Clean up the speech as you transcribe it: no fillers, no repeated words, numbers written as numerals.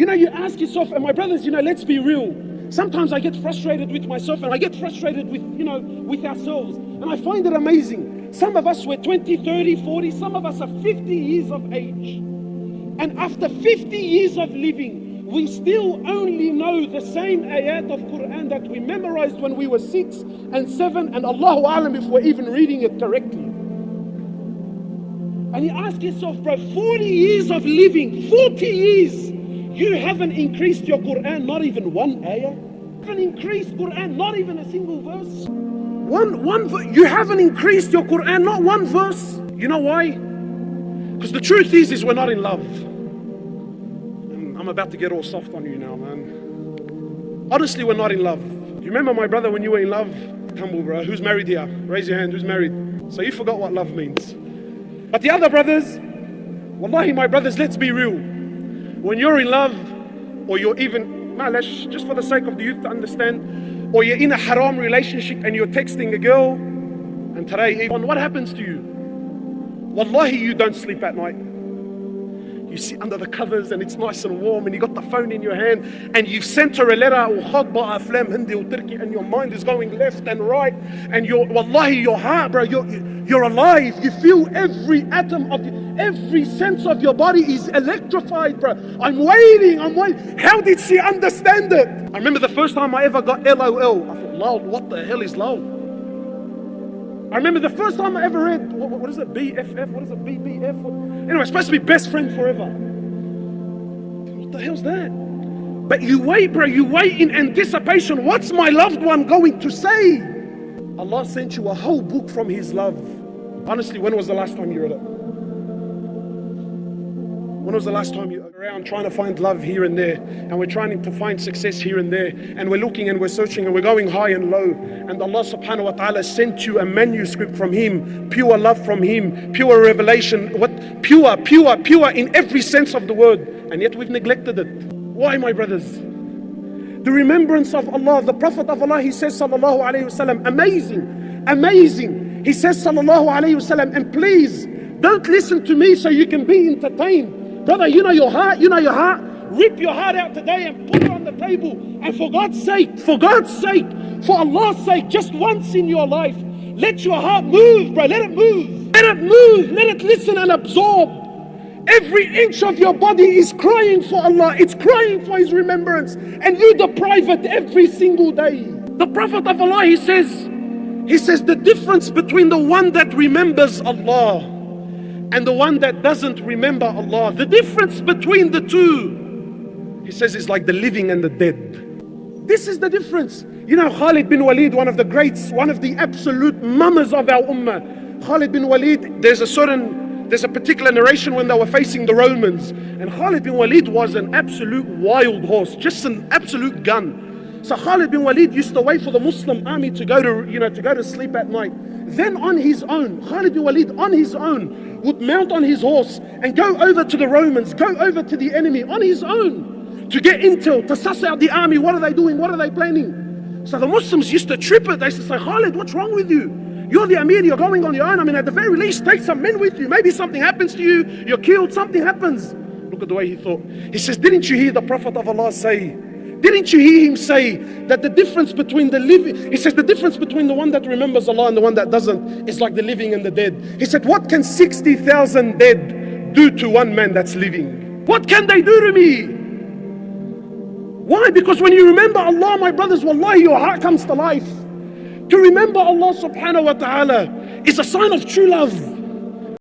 You ask yourself, and my brothers, let's be real. Sometimes I get frustrated with myself, and I get frustrated with ourselves. And I find it amazing. Some of us were 20, 30, 40, some of us are 50 years of age. And after 50 years of living, we still only know the same ayat of Quran that we memorized when we were 6 and 7, and Allahu Alam if we're even reading it correctly. And you ask yourself, bro, 40 years of living, 40 years, you haven't increased your Quran, not even one ayah. You haven't increased Quran, not even a single verse. You haven't increased your Quran, not one verse. You know why? Because the truth is we're not in love. And I'm about to get all soft on you now, man. Honestly, we're not in love. You remember, my brother, when you were in love? Humble, bro. Who's married here? Raise your hand. Who's married? So you forgot what love means. But the other brothers, wallahi, my brothers, let's be real. When you're in love, or you're even, just for the sake of the youth to understand, or you're in a haram relationship and you're texting a girl, and today, what happens to you? Wallahi, you don't sleep at night. You sit under the covers and it's nice and warm, and you got the phone in your hand, and you've sent her a letter, and your mind is going left and right, and wallahi, your heart, bro, you're alive. You feel every atom of every sense of your body is electrified, bro. I'm waiting. How did she understand it? I remember the first time I ever got LOL. I thought, lol, what the hell is lol? I remember the first time I ever read, what is it, BFF? What is it, BBF? Anyway, it's supposed to be best friend forever. What the hell's that? But you wait, bro, you wait in anticipation. What's my loved one going to say? Allah sent you a whole book from His love. Honestly, when was the last time you read it? When was the last time you were around trying to find love here and there, and we're trying to find success here and there, and we're looking and we're searching and we're going high and low, and Allah subhanahu wa ta'ala sent you a manuscript from Him, pure love from Him, pure revelation, pure in every sense of the word, and yet we've neglected it. Why, my brothers? The remembrance of Allah, the Prophet of Allah, he says sallallahu alayhi wasallam, amazing. He says sallallahu alayhi wasallam, and please don't listen to me so you can be entertained. Brother, you know your heart. Rip your heart out today and put it on the table. And for God's sake, for Allah's sake, just once in your life, let your heart move, bro. Let it move. Let it listen and absorb. Every inch of your body is crying for Allah. It's crying for His remembrance. And you deprive it every single day. The Prophet of Allah, he says the difference between the one that remembers Allah and the one that doesn't remember Allah, the difference between the two, he says, is like the living and the dead. This is the difference. You know, Khalid bin Walid, one of the greats, one of the absolute mamas of our ummah. Khalid bin Walid, there's a particular narration when they were facing the Romans, and Khalid bin Walid was an absolute wild horse, just an absolute gun. So Khalid bin Walid used to wait for the Muslim army to go to sleep at night. Then on his own, Khalid bin Walid on his own would mount on his horse and go over to the Romans, go over to the enemy on his own to get intel, to suss out the army. What are they doing? What are they planning? So the Muslims used to trip it. They used to say, Khalid, what's wrong with you? You're the Amir, you're going on your own. I mean, at the very least, take some men with you. Maybe something happens to you, you're killed, something happens. Look at the way he thought. He says, didn't you hear the Prophet of Allah say, didn't you hear him say that the difference between the living, he says the difference between the one that remembers Allah and the one that doesn't is like the living and the dead. He said, what can 60,000 dead do to one man that's living? What can they do to me? Why? Because when you remember Allah, my brothers, wallahi, your heart comes to life. To remember Allah subhanahu wa ta'ala is a sign of true love.